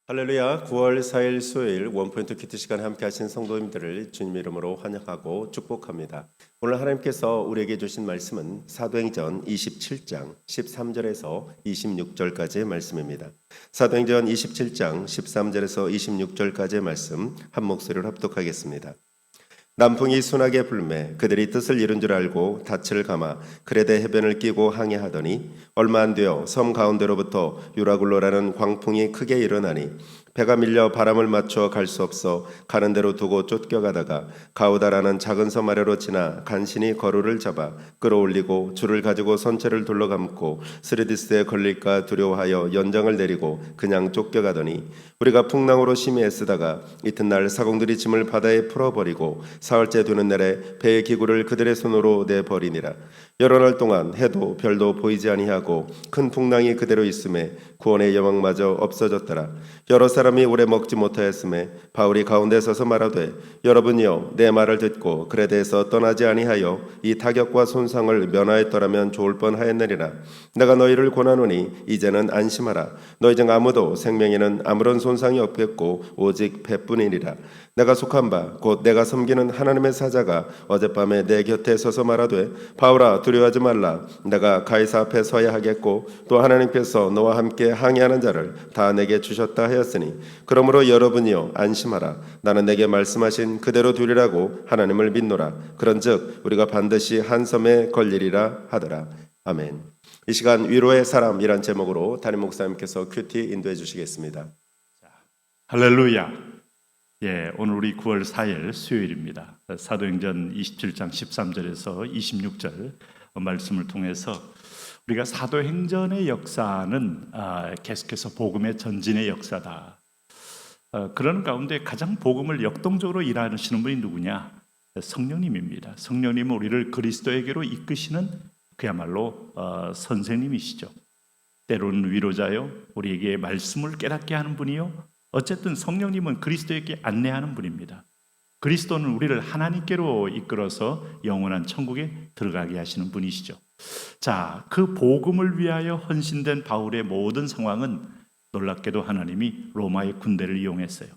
할렐루야. 9월 4일 수요일 원포인트 큐티 시간에 함께 하신 성도님들을 주님 이름으로 환영하고 축복합니다. 오늘 하나님께서 우리에게 주신 말씀은 사도행전 27장 13절에서 26절까지의 말씀입니다. 사도행전 27장 13절에서 26절까지의 말씀 한 목소리로 합독하겠습니다. 남풍이 순하게 불매 그들이 뜻을 이룬 줄 알고 닻을 감아 크레데 해변을 끼고 항해하더니 얼마 안 되어 섬 가운데로부터 유라굴로라는 광풍이 크게 일어나니 배가 밀려 바람을 맞춰 갈 수 없어 가는 대로 두고 쫓겨가다가 가우다라는 작은 섬 아래로 지나 간신히 거루를 잡아 끌어올리고 줄을 가지고 선체를 둘러감고 스르디스에 걸릴까 두려워하여 연장을 내리고 그냥 쫓겨가더니 우리가 풍랑으로 심히 애쓰다가 이튿날 사공들이 짐을 바다에 풀어버리고 사흘째 되는 날에 배의 기구를 그들의 손으로 내버리니라. 여러 날 동안 해도 별도 보이지 아니하고 큰 풍랑이 그대로 있음에 구원의 여망마저 없어졌더라. 여러 사람이 오래 먹지 못하였음에 바울이 가운데 서서 말하되 여러분이여 내 말을 듣고 그레데에서 떠나지 아니하여 이 타격과 손상을 면하였더라면 좋을 뻔하였느니라. 내가 너희를 권하노니 이제는 안심하라. 너희 중 아무도 생명에는 아무런 손상이 없겠고 오직 배뿐이니라. 내가 속한 바 곧 내가 섬기는 하나님의 사자가 어젯밤에 내 곁에 서서 말하되 바울아 두려워하지 말라. 내가 가이사 앞에 서야 하겠고 또 하나님께서 너와 함께 항해하는 자를 다 내게 주셨다 하였으니 그러므로 여러분이여 안심하라. 나는 내게 말씀하신 그대로 되리라고 하나님을 믿노라. 그런즉 우리가 반드시 한 섬에 걸리리라 하더라. 아멘. 이 시간 위로의 사람이란 제목으로 담임 목사님께서 큐티 인도해 주시겠습니다. 할렐루야. 오늘 우리 9월 4일 수요일입니다. 사도행전 27장 13절에서 26절 말씀을 통해서 우리가 사도행전의 역사는 계속해서 복음의 전진의 역사다. 그런 가운데 가장 복음을 역동적으로 일하시는 분이 누구냐? 성령님입니다. 성령님은 우리를 그리스도에게로 이끄시는 그야말로 선생님이시죠. 때로는 위로자요, 우리에게 말씀을 깨닫게 하는 분이요, 어쨌든 성령님은 그리스도에게 안내하는 분입니다. 그리스도는 우리를 하나님께로 이끌어서 영원한 천국에 들어가게 하시는 분이시죠. 자, 그 복음을 위하여 헌신된 바울의 모든 상황은 놀랍게도 하나님이 로마의 군대를 이용했어요.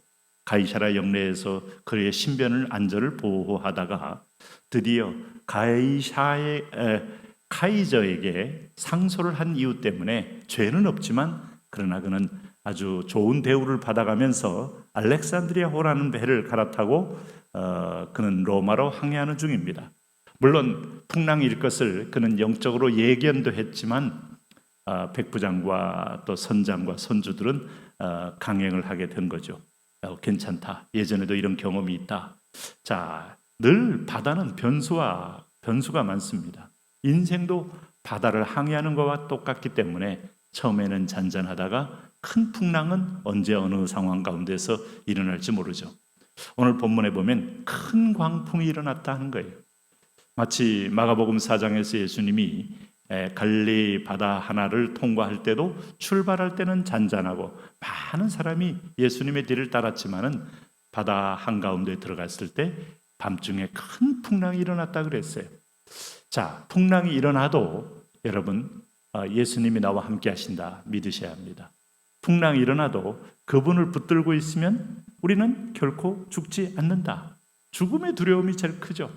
가이사라 영내에서 그의 신변을 안전을 보호하다가 드디어 카이저에게 상소를 한 이유 때문에 죄는 없지만 그러나 그는 아주 좋은 대우를 받아가면서 알렉산드리아호라는 배를 갈아타고 그는 로마로 항해하는 중입니다. 물론 풍랑일 것을 그는 영적으로 예견도 했지만 백부장과 또 선장과 선주들은 강행을 하게 된 거죠. 괜찮다. 예전에도 이런 경험이 있다. 자, 늘 바다는 변수가 많습니다. 인생도 바다를 항해하는 것과 똑같기 때문에 처음에는 잔잔하다가 큰 풍랑은 언제 어느 상황 가운데서 일어날지 모르죠. 오늘 본문에 보면 큰 광풍이 일어났다 하는 거예요. 마치 마가복음 4장에서 예수님이 갈릴리 바다 하나를 통과할 때도 출발할 때는 잔잔하고 많은 사람이 예수님의 뒤를 따랐지만은 바다 한가운데 들어갔을 때 밤중에 큰 풍랑이 일어났다 그랬어요. 자, 풍랑이 일어나도 여러분 예수님이 나와 함께 하신다 믿으셔야 합니다. 풍랑이 일어나도 그분을 붙들고 있으면 우리는 결코 죽지 않는다. 죽음의 두려움이 제일 크죠.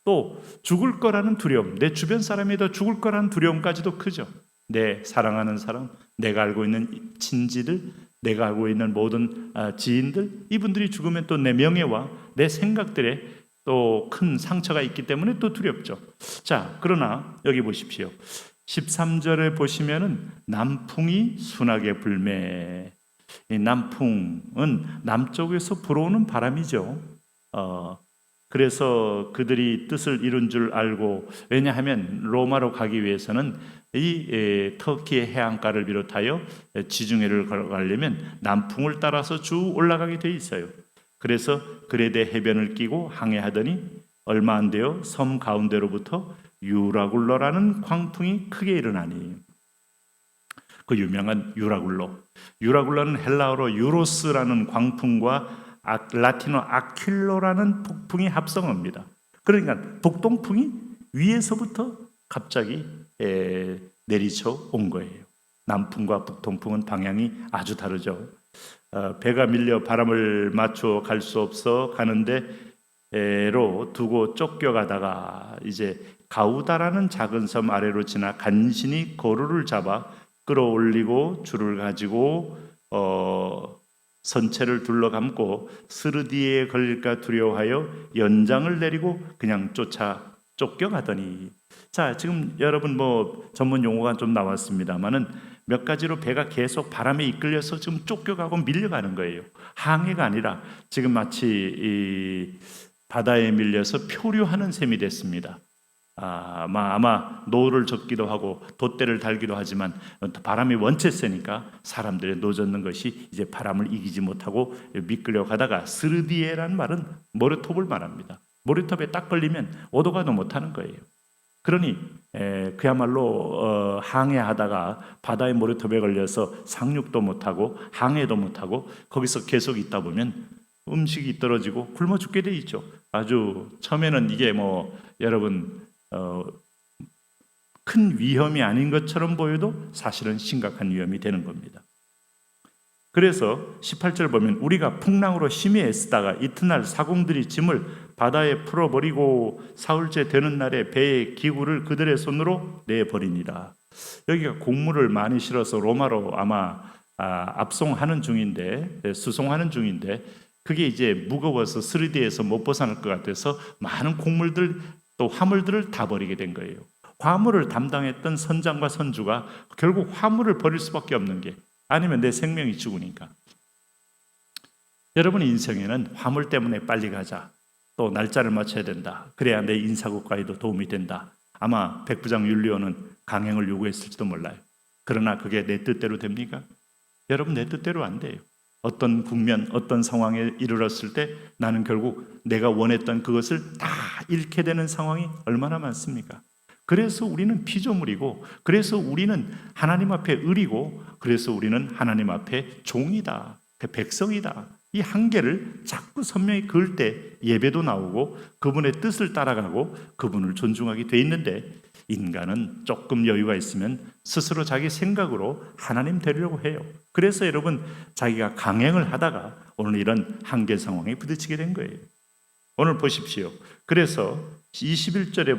또 죽을 거라는 두려움, 내 주변 사람이 더 죽을 거라는 두려움까지도 크죠. 내 사랑하는 사람, 내가 알고 있는 친지들, 내가 알고 있는 모든 지인들, 이분들이 죽으면 또 내 명예와 내 생각들에 또 큰 상처가 있기 때문에 또 두렵죠. 자, 그러나 여기 보십시오. 13절에 보시면은 남풍이 순하게 불매. 이 남풍은 남쪽에서 불어오는 바람이죠. 그래서 그들이 뜻을 이룬 줄 알고, 왜냐하면 로마로 가기 위해서는 이 터키의 해안가를 비롯하여 지중해를 걸어가려면 남풍을 따라서 쭉 올라가게 돼 있어요. 그래서 그레데 해변을 끼고 항해하더니 얼마 안 되어 섬 가운데로부터 유라굴로라는 광풍이 크게 일어나니, 그 유명한 유라굴로는 헬라어로 유로스라는 광풍과 라틴어 아퀼로라는 폭풍이 합성어입니다. 그러니까 북동풍이 위에서부터 갑자기 내리쳐 온 거예요. 남풍과 북동풍은 방향이 아주 다르죠. 배가 밀려 바람을 맞추어 갈 수 없어 가는데 로 두고 쫓겨가다가 이제 가우다라는 작은 섬 아래로 지나 간신히 거루를 잡아 끌어올리고 줄을 가지고 선체를 둘러감고 스르디에 걸릴까 두려워하여 연장을 내리고 그냥 쫓겨가더니. 자, 지금 여러분 뭐 전문 용어가 좀 나왔습니다만은 몇 가지로 배가 계속 바람에 이끌려서 지금 쫓겨가고 밀려가는 거예요. 항해가 아니라 지금 마치 이 바다에 밀려서 표류하는 셈이 됐습니다. 아마 노를 젓기도 하고 돛대를 달기도 하지만 바람이 원체 세니까 사람들의 노젓는 것이 이제 바람을 이기지 못하고 미끌려 가다가 스르디에라는 말은 모래톱을 말합니다. 모래톱에 딱 걸리면 오도 가도 못하는 거예요. 그러니 그야말로 항해하다가 바다의 모래톱에 걸려서 상륙도 못하고 항해도 못하고 거기서 계속 있다 보면 음식이 떨어지고 굶어 죽게 돼 있죠. 아주 처음에는 이게 뭐 여러분 큰 위험이 아닌 것처럼 보여도 사실은 심각한 위험이 되는 겁니다. 그래서 18절 보면 우리가 풍랑으로 심히 애쓰다가 이튿날 사공들이 짐을 바다에 풀어버리고 사흘째 되는 날에 배의 기구를 그들의 손으로 내버리니라. 여기가 곡물을 많이 실어서 로마로 아마 압송하는 중인데 수송하는 중인데 그게 이제 무거워서 스르디에서 못 벗어날 것 같아서 많은 곡물들 또 화물들을 다 버리게 된 거예요. 화물을 담당했던 선장과 선주가 결국 화물을 버릴 수밖에 없는 게 아니면 내 생명이 죽으니까. 여러분 인생에는 화물 때문에 빨리 가자. 또 날짜를 맞춰야 된다. 그래야 내 인사고과에도 도움이 된다. 아마 백부장 율리오는 강행을 요구했을지도 몰라요. 그러나 그게 내 뜻대로 됩니까? 여러분 내 뜻대로 안 돼요. 어떤 국면, 어떤 상황에 이르렀을 때 나는 결국 내가 원했던 그것을 다 잃게 되는 상황이 얼마나 많습니까? 그래서 우리는 피조물이고, 그래서 우리는 하나님 앞에 을이고, 그래서 우리는 하나님 앞에 종이다, 백성이다. 이 한계를 자꾸 선명히 그을 때 예배도 나오고 그분의 뜻을 따라가고 그분을 존중하게 돼 있는데, 인간은 조금 여유가 있으면 스스로 자기 생각으로 하나님 되려고 해요. 그래서 여러분 자기가 강행을 하다가 오늘 이런 한계 상황에 부딪히게 된 거예요. 오늘 보십시오. 그래서 20절에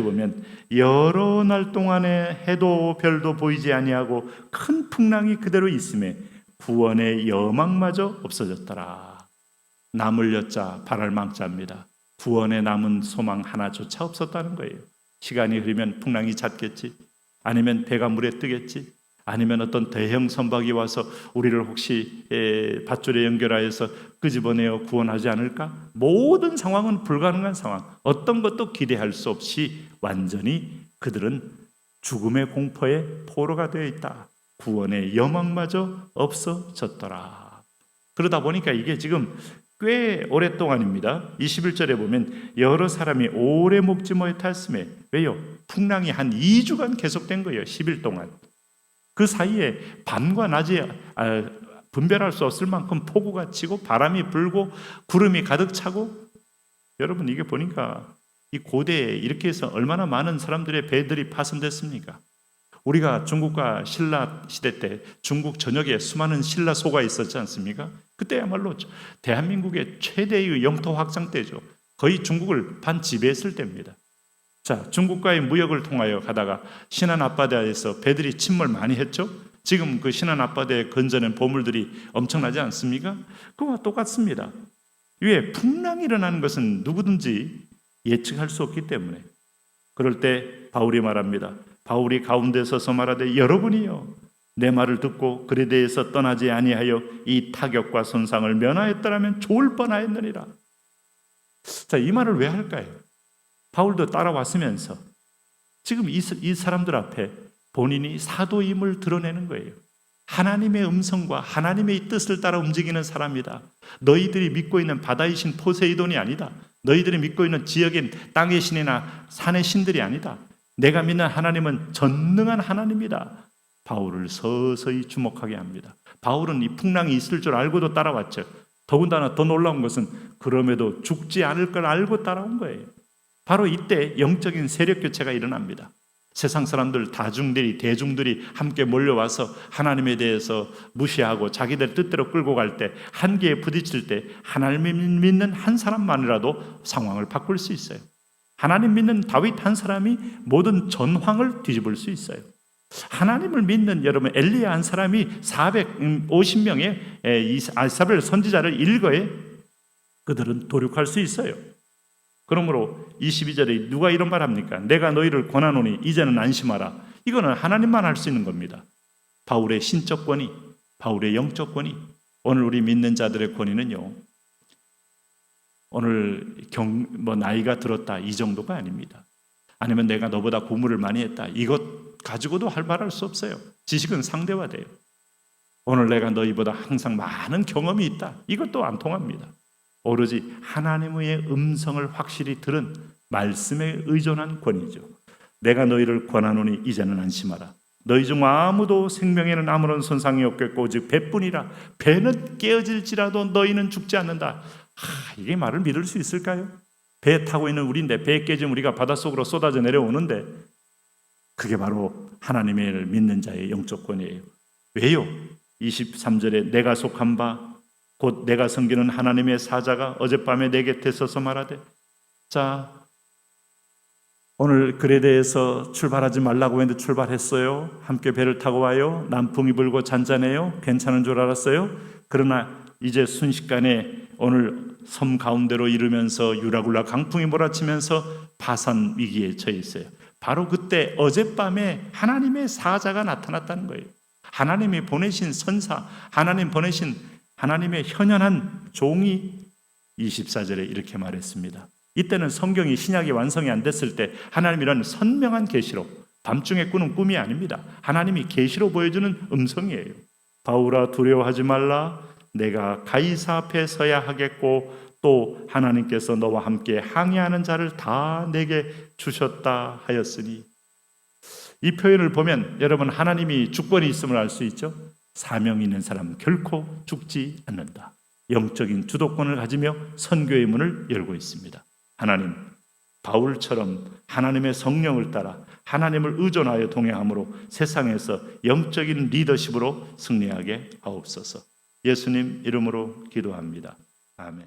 보면 여러 날 동안에 해도 별도 보이지 아니하고 큰 풍랑이 그대로 있음에 구원의 여망마저 없어졌더라. 남을 여자 발할 망자입니다. 구원에 남은 소망 하나조차 없었다는 거예요. 시간이 흐르면 풍랑이 잦겠지, 아니면 배가 물에 뜨겠지, 아니면 어떤 대형 선박이 와서 우리를 혹시 밧줄에 연결하여서 끄집어내어 구원하지 않을까? 모든 상황은 불가능한 상황, 어떤 것도 기대할 수 없이 완전히 그들은 죽음의 공포에 포로가 되어 있다. 구원의 여망마저 없어졌더라. 그러다 보니까 이게 지금 꽤 오랫동안입니다. 21절에 보면 여러 사람이 오래 목지모에 탔음에, 왜요? 풍랑이 한 2주간 계속된 거예요. 10일 동안. 그 사이에 밤과 낮이 분별할 수 없을 만큼 폭우가 치고 바람이 불고 구름이 가득 차고, 여러분 이게 보니까 이 고대에 이렇게 해서 얼마나 많은 사람들의 배들이 파손됐습니까? 우리가 중국과 신라 시대 때 중국 전역에 수많은 신라소가 있었지 않습니까? 그때야말로 대한민국의 최대의 영토 확장 때죠. 거의 중국을 반지배했을 때입니다. 자, 중국과의 무역을 통하여 가다가 신안 앞바다에서 배들이 침몰 많이 했죠. 지금 그 신안 앞바다에 건져낸 보물들이 엄청나지 않습니까? 그와 똑같습니다. 왜? 풍랑이 일어나는 것은 누구든지 예측할 수 없기 때문에. 그럴 때 바울이 말합니다. 바울이 가운데 서서 말하되 여러분이요 내 말을 듣고 그에 대해서 떠나지 아니하여 이 타격과 손상을 면하였더라면 좋을 뻔하였느니라. 자, 이 말을 왜 할까요? 바울도 따라왔으면서 지금 이 사람들 앞에 본인이 사도임을 드러내는 거예요. 하나님의 음성과 하나님의 뜻을 따라 움직이는 사람이다. 너희들이 믿고 있는 바다의 신 포세이돈이 아니다. 너희들이 믿고 있는 지역인 땅의 신이나 산의 신들이 아니다. 내가 믿는 하나님은 전능한 하나님이다. 바울을 서서히 주목하게 합니다. 바울은 이 풍랑이 있을 줄 알고도 따라왔죠. 더군다나 더 놀라운 것은 그럼에도 죽지 않을 걸 알고 따라온 거예요. 바로 이때 영적인 세력 교체가 일어납니다. 세상 사람들, 대중들이 함께 몰려와서 하나님에 대해서 무시하고 자기들 뜻대로 끌고 갈 때, 한계에 부딪힐 때 하나님을 믿는 한 사람만이라도 상황을 바꿀 수 있어요. 하나님 믿는 다윗 한 사람이 모든 전황을 뒤집을 수 있어요. 하나님을 믿는 여러분 엘리야 한 사람이 450명의 이사벨 선지자를 일거에 그들은 도륙할 수 있어요. 그러므로 22절에 누가 이런 말 합니까? 내가 너희를 권하노니 이제는 안심하라. 이거는 하나님만 할 수 있는 겁니다. 바울의 신적 권위, 바울의 영적 권위, 오늘 우리 믿는 자들의 권위는요, 오늘 나이가 들었다 이 정도가 아닙니다. 아니면 내가 너보다 공부를 많이 했다, 이것 가지고도 활발할 수 없어요. 지식은 상대화돼요. 오늘 내가 너희보다 항상 많은 경험이 있다, 이것도 안 통합니다. 오로지 하나님의 음성을 확실히 들은 말씀에 의존한 권위죠. 내가 너희를 권하노니 이제는 안심하라. 너희 중 아무도 생명에는 아무런 손상이 없겠고 오직 배뿐이라. 배는 깨어질지라도 너희는 죽지 않는다. 이게 말을 믿을 수 있을까요? 배 타고 있는 우리인데 배 깨지면 우리가 바닷속으로 쏟아져 내려오는데, 그게 바로 하나님을 믿는 자의 영적 권위예요. 왜요? 23절에 내가 속한 바 곧 내가 섬기는 하나님의 사자가 어젯밤에 내 곁에 서서 말하되, 자, 오늘 그레데에서 출발하지 말라고 했는데 출발했어요. 함께 배를 타고 와요. 남풍이 불고 잔잔해요. 괜찮은 줄 알았어요. 그러나 이제 순식간에 오늘 섬 가운데로 이르면서 유라굴라 강풍이 몰아치면서 파산 위기에 처해 있어요. 바로 그때 어젯밤에 하나님의 사자가 나타났다는 거예요. 하나님이 보내신 선사, 하나님의 현현한 종이 24절에 이렇게 말했습니다. 이때는 성경이 신약이 완성이 안 됐을 때 하나님이란 선명한 계시로, 밤중에 꾸는 꿈이 아닙니다. 하나님이 계시로 보여주는 음성이에요. 바울아 두려워하지 말라. 내가 가이사 앞에 서야 하겠고 또 하나님께서 너와 함께 항해하는 자를 다 내게 주셨다 하였으니, 이 표현을 보면 여러분 하나님이 주권이 있음을 알 수 있죠. 사명 있는 사람은 결코 죽지 않는다. 영적인 주도권을 가지며 선교의 문을 열고 있습니다. 하나님, 바울처럼 하나님의 성령을 따라 하나님을 의존하여 동행함으로 세상에서 영적인 리더십으로 승리하게 하옵소서. 예수님 이름으로 기도합니다. 아멘.